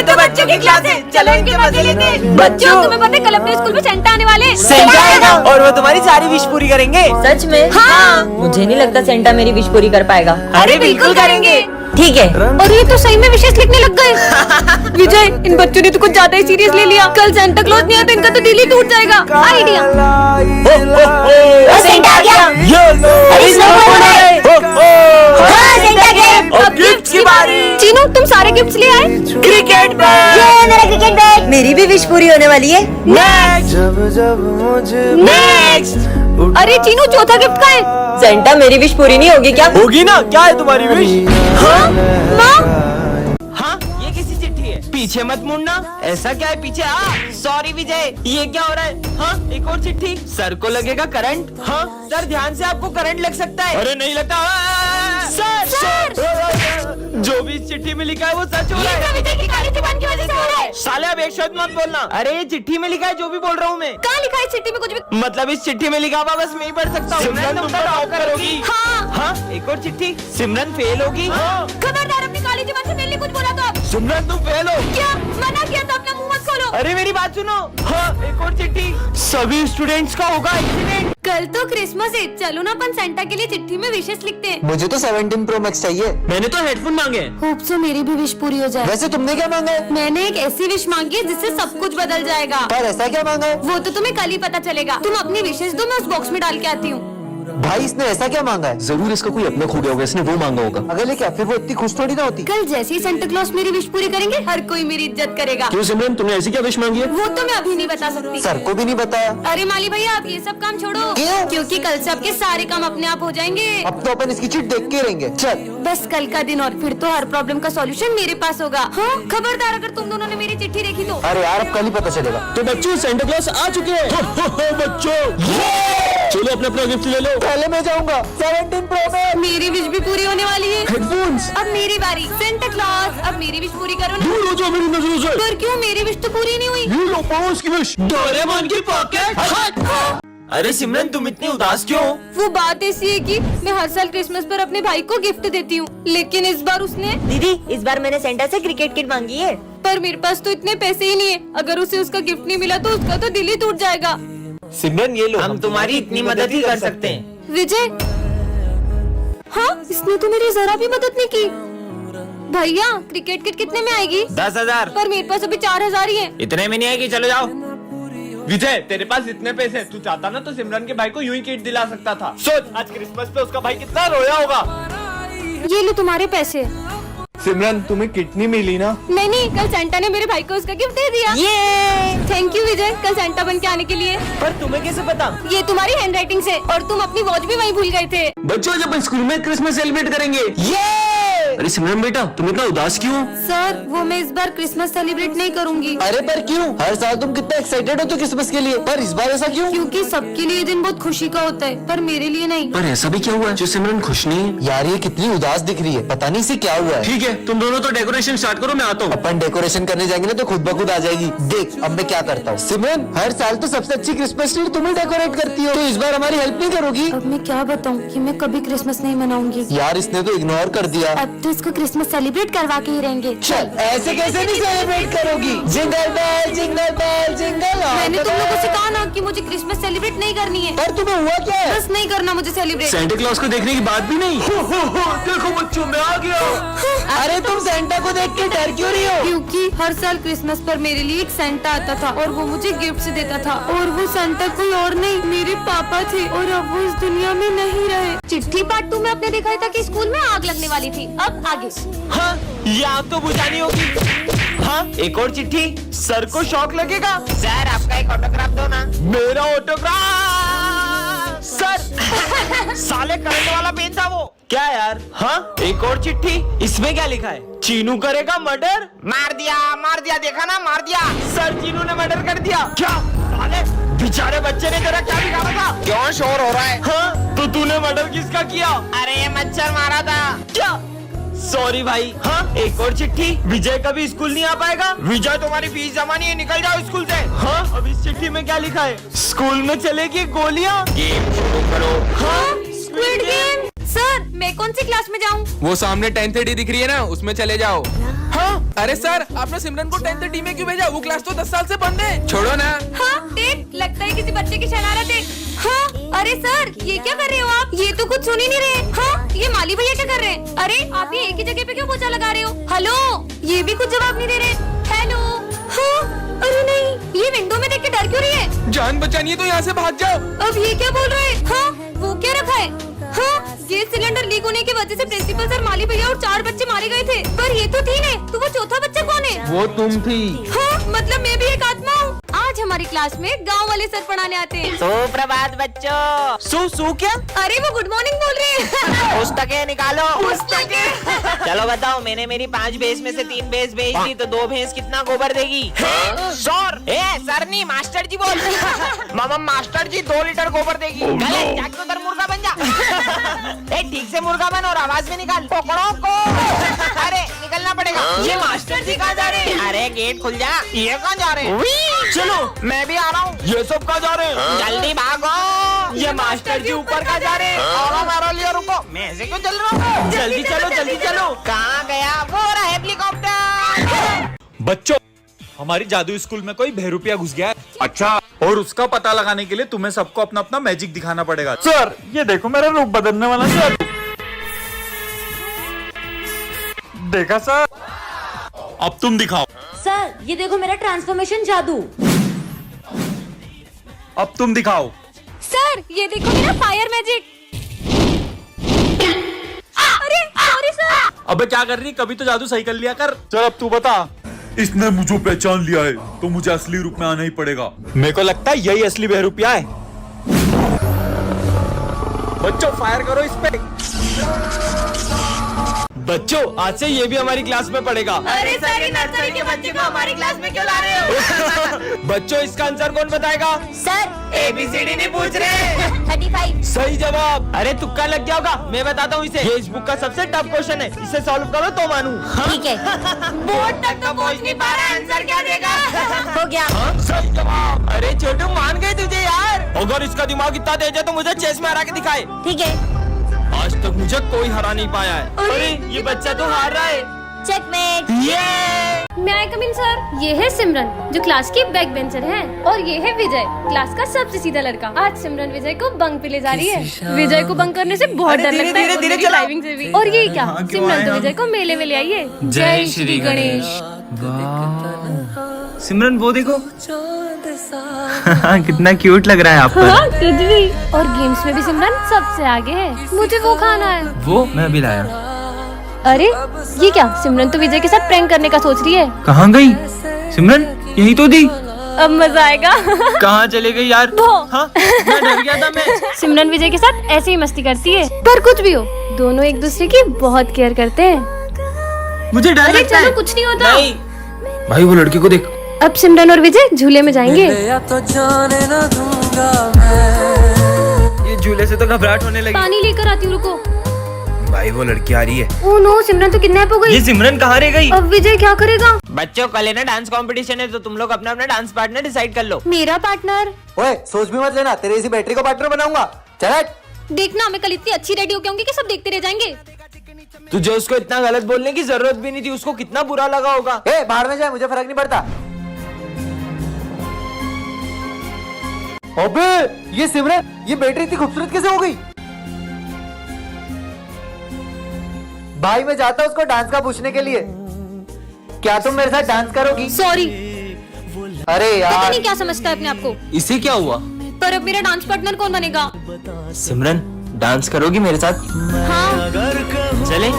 ये तो बच्चों की क्लास है, चलो इनके मजे लेते हैं। बच्चों तुम्हें पता है कल अपने स्कूल में सेंटा आने वाले हैं। सेंटा आएगा और वो तुम्हारी सारी विश पूरी करेंगे। सच में? हाँ। मुझे नहीं लगता सेंटा मेरी विश पूरी कर पाएगा। अरे बिल्कुल करेंगे। ठीक है। और ये तो सही में विशेष लिखने लग गए। विजय, इन बच्चों ने तो कुछ ज्यादा ही सीरियस ले लिया। कल सेंटा क्लॉज नहीं आया तो इनका तो दिल ही टूट जाएगा। आइडिया। सेंटा आ गया। अरे अब गिफ्ट की बारी। चीनू, तुम सारे गिफ्ट्स ले आए? Cricket bat. ये मेरा क्रिकेट बैट। मेरी भी विश पूरी होने वाली है। नेक्स्ट। अरे चीनू, चौथा गिफ्ट का है? सेंटा मेरी विश पूरी नहीं होगी क्या? होगी ना, क्या है तुम्हारी विश? हाँ माँ। हाँ, ये किसी चिट्ठी है। पीछे मत मुड़ना। ऐसा क्या है पीछे? सॉरी विजय, ये क्या हो रहा है? हाँ, एक और चिट्ठी। सर को लगेगा करंट। हाँ सर, ध्यान से, आपको करंट लग सकता है। अरे नहीं लगता। सर, जो भी इस चिट्ठी में लिखा है वो सच हो रहा है। विजय की काली जुबान की वजह से हो रहा है। साले अब एक शब्द मत बोलना। अरे ये चिट्ठी में लिखा है जो भी बोल रहा हूँ मैं। कहाँ लिखा है इस चिट्ठी में कुछ भी? मतलब इस चिट्ठी में लिखा हुआ बस मैं ही पढ़ सकता हूँ। सिमरन तुम तो टॉप करोगी। हाँ। हाँ, एक और चिट्ठी। सिमरन फेल होगी। खबरदार, अपनी काली जुबान से मेरे लिए कुछ बोला तो आप। सिमरन तुम फेल हो। क्या मना किया था? अपना मुंह मत खोलो। अरे मेरी बात सुनो। हाँ, एक और चिट्ठी। सभी स्टूडेंट्स का होगा एक्सीडेंट। कल तो क्रिसमस है, चलो ना अपन सेंटा के लिए चिट्ठी में विशेष लिखते हैं। मुझे तो 17 Pro Max चाहिए। मैंने तो हेडफोन मांगे। होप सो मेरी भी विश पूरी हो जाए। वैसे तुमने क्या मांगा है? मैंने एक ऐसी विश मांगी है जिससे सब कुछ बदल जाएगा। पर ऐसा क्या मांगा है? वो तो तुम्हें कल ही पता चलेगा। तुम अपनी विशेष दो, मैं उस बॉक्स में डाल के आती हूँ। भाई इसने ऐसा क्या मांगा है? जरूर इसका कोई अपना खो गया होगा, इसने वो मांगा होगा। अगर ले क्या फिर वो इतनी खुश थोड़ी ना होती। कल जैसे ही सेंटा क्लॉज मेरी विश पूरी करेंगे, हर कोई मेरी इज्जत करेगा। क्यों सिमरन, तुमने ऐसी क्या विश मांगी है? वो तो मैं अभी नहीं बता सकती। सर को भी नहीं बताया। अरे माली भैया, आप ये सब काम छोड़ो। क्यों? क्योंकि कल से आपके सारे काम अपने आप हो जाएंगे। अब तो अपन इसकी चिट देख के रहेंगे। चल बस कल का दिन और फिर तो हर प्रॉब्लम का सॉल्यूशन मेरे पास होगा। हाँ, खबरदार अगर तुम दोनों ने मेरी चिट्ठी देखी तो। अरे यार अब कल ही पता चलेगा। तो बच्चों सेंटा क्लॉज आ चुके हैं। बच्चों चलो अपना अपना गिफ्ट ले लो। पहले मैं जाऊंगा 17 Pro Max। मेरी विश भी पूरी होने वाली है। हेडफोन्स। अब मेरी बारी। सेंटा क्लॉज, अब मेरी विश पूरी करो ना। दूर हो जाओ मेरी नजरों से। पर क्यों, मेरी विश तो पूरी नहीं हुई। ये लो पड़ोस की विश। डोरेमोन की पॉकेट। अरे सिमरन, तुम इतनी उदास क्यों हो? वो बात ऐसी है कि मैं हर साल क्रिसमस पर अपने भाई को गिफ्ट देती हूँ, लेकिन इस बार उसने। दीदी, इस बार मैंने सेंटा से क्रिकेट किट मांगी है। पर मेरे पास तो इतने पैसे ही नहीं है। अगर उसे उसका गिफ्ट नहीं मिला तो उसका तो दिल ही टूट जाएगा। सिमरन ये लो, हम तुम्हारी इतनी मदद ही कर सकते हैं। विजय, हाँ इसने तो मेरी जरा भी मदद नहीं की। भैया, क्रिकेट किट कितने में आएगी? 10,000। पर मेरे पास अभी 4,000 ही है। इतने में नहीं आएगी, चलो जाओ। विजय, तेरे पास इतने पैसे हैं, तू चाहता ना तो सिमरन के भाई को यूं ही किट दिला सकता था। सोच, आज क्रिसमस पे उसका भाई कितना रोया होगा। ये लो तुम्हारे पैसे। सिमरन तुम्हें किट नहीं मिली ना? नहीं, कल सेंटा ने मेरे भाई को उसका गिफ्ट दे दिया। ये थैंक यू विजय, कल सेंटा बन के आने के लिए। पर तुम्हें कैसे पता? ये तुम्हारी हैंडराइटिंग से, और तुम अपनी वॉच भी वहीं भूल गए थे। बच्चों जब स्कूल में क्रिसमस सेलिब्रेट करेंगे। अरे सिमरन बेटा, तुम इतना उदास क्यों हो? सर, वो मैं इस बार क्रिसमस सेलिब्रेट नहीं करूंगी। अरे पर क्यों? हर साल तुम कितना एक्साइटेड हो तो क्रिसमस के लिए, पर इस बार ऐसा क्यों? क्योंकि सबके लिए ये दिन बहुत खुशी का होता है, पर मेरे लिए नहीं। पर ऐसा भी क्या हुआ है जो सिमरन खुश नहीं है? यार ये कितनी उदास दिख रही है, पता नहीं इसे क्या हुआ है। ठीक है, तुम दोनों तो डेकोरेशन स्टार्ट करो, मैं आता हूँ। अपन डेकोरेशन करने जाएंगे ना तो खुद ब खुद आ जाएगी। देख अब मैं क्या करता हूँ। सिमरन, हर साल तो सबसे अच्छी क्रिसमस ट्री तुम ही डेकोरेट करती हो, तो इस बार हमारी हेल्प नहीं करोगी? अब मैं क्या बताऊँ कि मैं कभी क्रिसमस नहीं मनाऊंगी। यार इसने तो इग्नोर कर दिया। अब तो इसको क्रिसमस सेलिब्रेट करवा के ही रहेंगे। चल ऐसे कैसे नहीं सेलिब्रेट करोगी? Jingle bell jingle bell jingle. मैंने तुम लोगों से कहा ना कि मुझे क्रिसमस सेलिब्रेट नहीं करनी है। पर तुम्हें हुआ क्या है? बस नहीं करना मुझे सेलिब्रेट। सेंटा क्लॉज को देखने की बात भी नहीं। देखो बच्चों, मैं आ गया। अरे तुम सेंटा को देख के डर क्यों रही हो? क्योंकि हर साल क्रिसमस पर मेरे लिए एक सेंटा आता था और वो मुझे गिफ्ट देता था, और वो सेंटा कोई और नहीं, मेरे पापा थे, और अब वो इस दुनिया में नहीं रहे। चिट्ठी पार्ट 2 में आपने देखा था कि स्कूल में आग लगने वाली थी। अब आगे। हाँ, ये आग तो बुझानी होगी। हाँ, एक और चिट्ठी। सर को शॉक लगेगा। सर आपका एक ऑटोग्राफ दो ना। मेरा ऑटोग्राफ? सर साले करंट वाला पेन था वो। क्या यार? हाँ, एक और चिट्ठी। इसमें क्या लिखा है? चीनू करेगा मर्डर। मार दिया, देखा ना, मार दिया। सर चीनू ने मर्डर कर दिया। क्या साले, बेचारे बच्चे ने तेरा क्या बिगाड़ा था? क्यों शोर हो रहा है? हाँ, तो तूने मर्डर किसका किया? अरे मच्छर मारा था। क्या? सॉरी भाई। हाँ, एक और चिट्ठी। विजय कभी स्कूल नहीं आ पाएगा। विजय तुम्हारी फीस जमा नहीं है, निकल जाओ स्कूल से। हाँ, अब इस चिट्ठी में क्या लिखा है? स्कूल में चलेगी गोलियाँ। गेम शुरू करो। हाँ, स्क्विड गेम। सर मैं कौन सी क्लास में जाऊँ? वो सामने 10:30 दिख रही है ना, उसमें चले जाओ। हाँ? अरे सर, आपने सिमरन को 10:30 में क्यों भेजा? वो क्लास तो 10 साल से बंद है। छोड़ो ना। हाँ देख, लगता है किसी बच्चे की शरारत है। हाँ अरे सर, ये क्या कर रहे हो आप? ये तो कुछ सुन ही नहीं रहे। हाँ ये माली भैया क्या कर रहे हैं? अरे आप ये एक ही जगह पे क्यों पोछा लगा रहे हो? हेलो, ये भी कुछ जवाब नहीं दे रहे। हेलो। हाँ अरे नहीं, ये विंडो में देख के डर क्यों रही है? जान बचानी है तो यहाँ से भाग जाओ। अब ये क्या बोल रहे हैं? हाँ वो क्या रखा है? हाँ गैस सिलेंडर लीक होने की वजह से प्रिंसिपल सर, माली भैया और 4 बच्चे मारे गए थे। पर ये तो 3 है, तो वो चौथा बच्चा कौन है? वो तुम थी। हाँ मतलब मैं भी एक आत्मा हूँ। आज हमारी क्लास में गांव वाले सर पढ़ाने आते हैं। सुप्रभात बच्चों। सू क्या? अरे वो गुड मॉर्निंग बोल रहे हैं। पुस्तकें निकालो। पुस्तकें। चलो बताओ, मैंने मेरी 5 भैंस में से 3 भैंस बेच दी, तो 2 भैंस कितना गोबर देगी? सर सर नहीं, मास्टर जी बोल। मामा मास्टर जी 2 लीटर गोबर देगी। गलत, जाके उधर मुर्गा बन जा। ठीक से मुर्गा बन और आवाज में निकाल। पकड़ो को। अरे निकलना पड़ेगा। ये मास्टर जी कहाँ जा रहे हैं? अरे गेट खुल जा। ये कहाँ जा रहे हैं? चलो मैं भी आ रहा हूँ। ये सब कहाँ जा रहे हैं? जल्दी भागो। ये मास्टर जी ऊपर कहाँ जा रहे हैं? और मेरा लिए रुको, मैं ऐसे क्यों चल रहा हूँ? जल्दी चलो जल्दी चलो। कहाँ गया वो रहा हेलीकॉप्टर? बच्चों, हमारी जादू स्कूल में कोई बहरूपिया घुस गया है। अच्छा, और उसका पता लगाने के लिए तुम्हें सबको अपना अपना मैजिक दिखाना पड़ेगा। सर ये देखो मेरा रूप बदलने वाला सर। देखा सर? अब तुम दिखाओ। सर ये देखो मेरा ट्रांसफॉर्मेशन जादू। अब तुम दिखाओ। सर ये देखो मेरा फायर मैजिक। अरे सॉरी सर। अबे क्या कर रही? कभी तो जादू सही कर लिया कर। चल अब तू बता। इसने मुझे पहचान लिया है तो मुझे असली रूप में आना ही पड़ेगा। मेरे को लगता है यही असली बहरूपिया है। बच्चों फायर करो इस पे। बच्चों आज से ये भी हमारी क्लास में पढ़ेगा। अरे सर, नर्सरी के बच्चे को हमारी क्लास में क्यों ला रहे हो? बच्चों इसका आंसर कौन बताएगा? सर ABCD नहीं पूछ रहे। 35। सही जवाब। अरे तुक्का लग गया होगा, मैं बताता हूँ इसे। ये इस बुक का सबसे टफ क्वेश्चन है, इसे सॉल्व करो तो मानू। ठीक है। बोर्ड तक तो पहुंच नहीं पा रहा, आंसर क्या देगा? हो गया। सही जवाब। अरे छोटू मान गए तुझे यार। अगर इसका दिमाग इतना तेज है तो मुझे चेस में हरा के दिखाए। ठीक है। आज तक मुझे कोई हरा नहीं पाया है। अरे ये बच्चा तो हार रहा है। चेकमेट। मैं आई कम इन सर। ये है सिमरन जो क्लास की बैक बेंचर है, और ये है विजय क्लास का सबसे सीधा लड़का। आज सिमरन विजय को बंक पे ले जा रही है। विजय को बंक करने से बहुत डर लगता है, धीरे और ड्राइविंग से भी। और ये क्या, सिमरन तो विजय को मेले में ले आई है। जय श्री गणेश। सिमरन वो देखो। कितना क्यूट लग रहा है आप पर। हाँ खुद भी। और गेम्स में भी सिमरन सबसे आगे है। मुझे वो खाना है। वो मैं अभी लाया। अरे ये क्या, सिमरन तो विजय के साथ प्रैंक करने का सोच रही है। कहाँ गई सिमरन? यही तो थी। अब मजा आएगा। कहाँ चले गई यार? हाँ? मैं डर गया था मैं। सिमरन विजय के साथ ऐसे ही मस्ती करती है, पर कुछ भी हो दोनों एक दूसरे की बहुत केयर करते हैं। मुझे डर अरे लगता है। चलो कुछ नहीं होता। भाई वो लड़के को देख। अब सिमरन और विजय झूले में जाएंगे। ये झूले से तो घबराहट होने लगी। पानी लेकर आती हूँ, रुको। भाई वो लड़की आ रही है। ओह नो, सिमरन तो किडनैप हो गई। ये सिमरन कहाँ रह गई? अब विजय क्या करेगा? बच्चों कल है ना डांस कंपटीशन है, तो तुम लोग अपना अपना डांस पार्टनर डिसाइड कर लो। मेरा पार्टनर? ओए सोच भी मत लेना, तेरे इसी बैटरी को पार्टनर बनाऊंगा। चल हट। देखना मैं कल इतनी अच्छी रेडी होके आऊंगी कि सब देखते रह जाएंगे। तुझे उसको इतना गलत बोलने की जरूरत भी नहीं थी, उसको कितना बुरा लगा होगा। ए बाहर में जाए, मुझे फर्क नहीं पड़ता। अबे ये सिमरन, ये बैटरी इतनी खूबसूरत कैसे हो गई? भाई मैं जाता हूँ उसको डांस का पूछने के लिए। क्या तुम मेरे साथ डांस करोगी? सॉरी। अरे पता यार नहीं क्या समझता है अपने आप को। इसे क्या हुआ? पर अब मेरा डांस पार्टनर कौन बनेगा? सिमरन डांस करोगी मेरे साथ? हाँ। चले।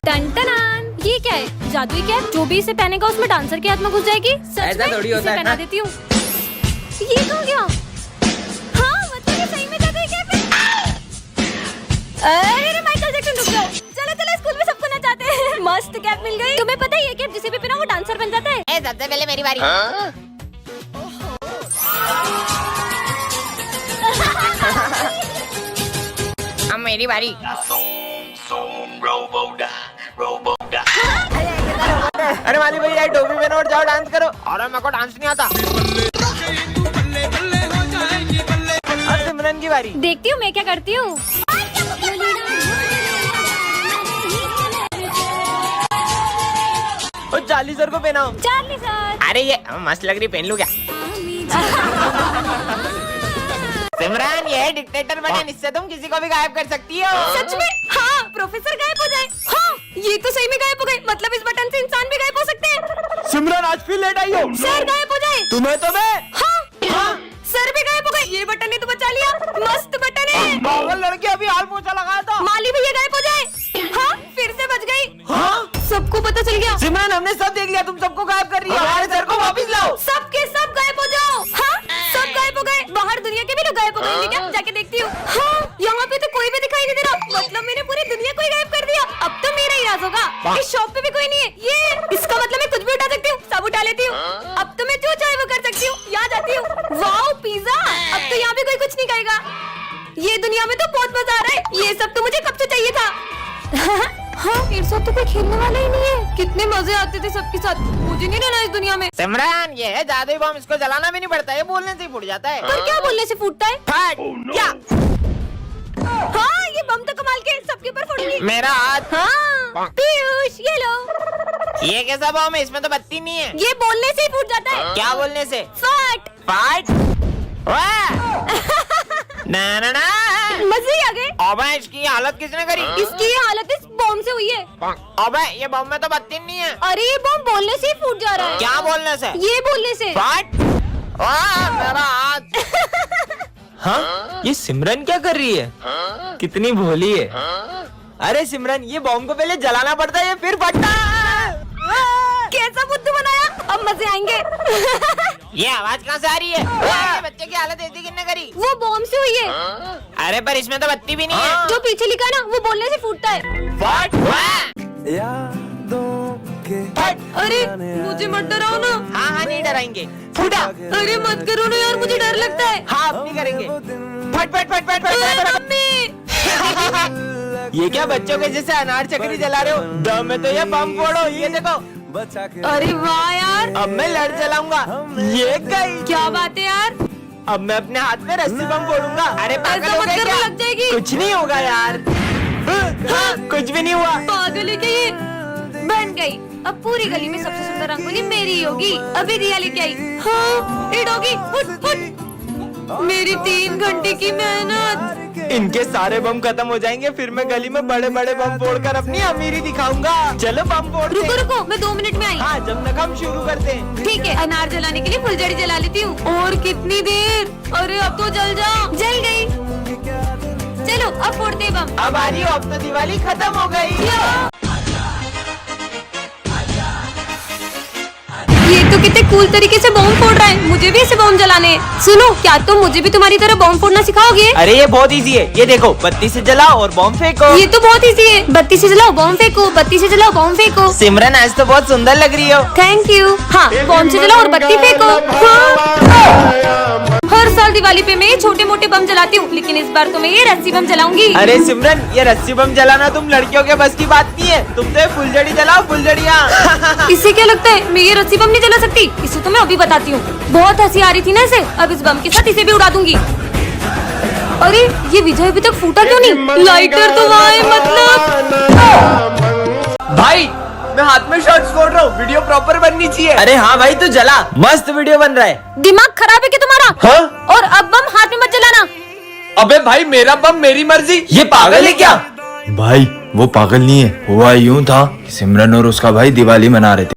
टन टनान, ये क्या है? जादुई कैप। जो भी इसे पहनेगा उसमें डांसर की आत्मा घुस जाएगी। सच ऐसा में? थोड़ी होता इसे है। पहना देती हूँ। ये कहाँ गया? हाँ मतलब ये सही में जादुई कैप है। अरे माइकल जैक्सन, रुक जाओ। चलो चलो, स्कूल में सबको नचाते हैं। मस्त कैप मिल गई। तुम्हें पता है ये कैप जिसे भी पहना वो डांसर बन जाता है। सबसे पहले मेरी बारी। अब मेरी बारी। अरे माली भैया टोपी पहनो और जाओ डांस करो। अरे मेरे को डांस नहीं आता। सिमरन की बारी। देखती हूँ मैं क्या करती हूँ। चार्ली सर को पहनाओ। Charlie sir. अरे ये मस्त लग रही, पहन लूं क्या? सिमरन, ये है डिक्टेटर बटन, इससे तुम किसी को भी गायब कर सकती हो। सच में? हाँ, प्रोफेसर गायब हो जाए। हाँ, ये तो सही में गायब हो गए। मतलब इस बटन से इंसान भी गायब हो सकते हैं। सिमरन, आज फिर लेट आई हो। सर गायब हो जाए। तुम्हें तो मैं। हाँ, सर भी गायब हो गए। ये बटन ने तो बचा लिया। मस्त बटन है। पागल लड़के, अभी हाल पोछा लगाया था। माली भैया गायब हो जाए। हाँ, फिर से बच गई। हाँ? सबको पता चल गया। सिमरन, हमने सब देख लिया, तुम सबको गायब कर रही हो। हमारे सर को वापस लाओ। सबके सब गायब हो जाओ। हाँ, सब गायब हो गए। बाहर दुनिया के भी लोग गायब हो गए क्या? जाके देखती हूँ। हाँ, यहाँ पे तो कोई भी दिखाई नहीं दे रहा। मतलब मैंने पूरी दुनिया को ही गायब कर दिया। अब तो मेरा ही राज होगा। इस शॉप पे भी कोई नहीं है। ये इसका मतलब मैं कुछ भी उठा सकती हूँ, सब उठा लेती हूँ। अब तो मैं जो चाहे वो कर सकती हूँ। यहाँ जाती हूँ। Wow, pizza. अब तो यहाँ भी कोई कुछ नहीं कहेगा। ये दुनिया में तो बहुत मजा आ रहा है। ये सब तो मुझे कब से चाहिए था। हाँ, मेरे साथ तो कोई खेलने वाला ही नहीं है। कितने मजे आते थे सबके साथ। मुझे नहीं रहना इस दुनिया में। सिमरन, ये है जादुई बम, इसको जलाना भी नहीं पड़ता, ये बोलने से ही फूट जाता है। पर क्या बोलने से फूटता है? फट क्या? हाँ, ये बम तो कमाल के, सबके ऊपर फोड़ूंगी। मेरा हाथ। हाँ, पीयूष, ये लो। ये कैसा बम है? इसमें तो बत्ती नहीं है। ये बोलने से ही फूट जाता है। क्या बोलने से? फट। फट। ना ना ना, मजे ही आ गए। अबे इसकी हालत किसने करी? इसकी ये हालत इस बम से हुई है। अबे ये बम में तो बत्ती नहीं है। अरे ये बम बोलने से ही फूट जा रहा है। क्या बोलने से? ये बोलने से। फट। मेरा हाथ। हाँ? ये सिमरन क्या कर रही है? कितनी भोली है। अरे सिमरन, ये बम को पहले जलाना पड़ता है, ये फिर फटता है। कैसा बुद्धू बनाया? अब मजे आएंगे। ये आवाज कहाँ से आ रही है? ये बच्चे की हालत ऐसी किसने करी? वो बम से हुई है। अरे पर इसमें तो बत्ती भी नहीं है। जो पीछे लिखा ना, वो बोलने से फूटता है। फट। अरे मुझे मत डराओ ना। हाँ हाँ, नहीं डराएंगे। फूटा। अरे मत करो ना यार, मुझे डर लगता है। हाँ, अब नहीं करेंगे। फट फट फट फट अरे फट। मम्मी। ये क्या बच्चों के जैसे अनार चक्री जला रहे हो? दम में तो ये बम फोड़ो, ये देखो। अरे वाह यार, अब मैं लड़ जलाऊंगा। ये गई। क्या बात है यार। अब मैं अपने हाथ में रस्सी बम फोड़ूंगा। अरे पागल ऐसा हो मत गए करो, क्या? लग जाएगी। कुछ नहीं होगा यार। हाँ, कुछ भी नहीं हुआ। पागल है क्या ये? बन गई। अब पूरी गली में सबसे सुंदर रंगोली मेरी ही होगी। अभी दिया लेके आई। हाँ, हिट होगी। Foot foot. मेरी 3 घंटे की मेहनत। इनके सारे बम खत्म हो जाएंगे, फिर मैं गली में बड़े बड़े बम फोड़कर अपनी अमीरी दिखाऊंगा। चलो बम फोड़ते रुको हैं। रुको, मैं 2 मिनट में आई। हाँ, जब तक हम शुरू करते हैं। ठीक है, अनार जलाने के लिए फुलझड़ी जला लेती हूँ। और कितनी देर? अरे अब तो जल जाओ। जल गई। चलो अब फोड़ते हैं बम। अब आ रही हो, अब तो दिवाली खत्म हो गई। ये तो कितने कूल तरीके से बम फोड़ रहा है। मुझे भी ऐसे बम जलाने हैं। सुनो, क्या तुम मुझे भी तुम्हारी तरह बम फोड़ना सिखाओगे? अरे ये बहुत इजी है, ये देखो, बत्ती से जलाओ और बम फेंको। ये तो बहुत इजी है। बत्ती से जलाओ, बम फेंको। बत्ती से जलाओ, बम फेंको। सिमरन, आज तो बहुत सुंदर लग रही हो। Thank you. हाँ, बम से जलाओ और बत्ती फेंको। हाँ। हर साल दिवाली पे मैं ये छोटे मोटे बम जलाती हूँ, लेकिन इस बार तो मैं ये रस्सी बम जलाऊंगी। अरे सिमरन, ये रस्सी बम जलाना तुम लड़कियों के बस की बात नहीं है। तुम तो ये फुलझड़ी जलाओ, फुलझड़ियाँ। इससे क्या लगता है मैं ये रस्सी बम नहीं जला सकती? इसे तो मैं अभी बताती हूँ। बहुत हंसी आ रही थी ना इसे, अब इस बम के साथ इसे भी उड़ा दूंगी। अरे ये विजय अभी तक फूटा क्यों नहीं? लाइटर तो वहाँ है मतलब। भाई, मैं हाथ में शॉट्स फोड़ रहा हूँ, वीडियो प्रॉपर बननी चाहिए। अरे हाँ भाई, तू जला, मस्त वीडियो बन रहा है। दिमाग खराब है क्या तुम्हारा? हाँ? और अब बम हाथ में मत जलाना। अबे भाई, मेरा बम मेरी मर्जी। ये पागल है क्या? भाई वो पागल नहीं है, हुआ यूं था कि सिमरन और उसका भाई दिवाली मना रहे थे।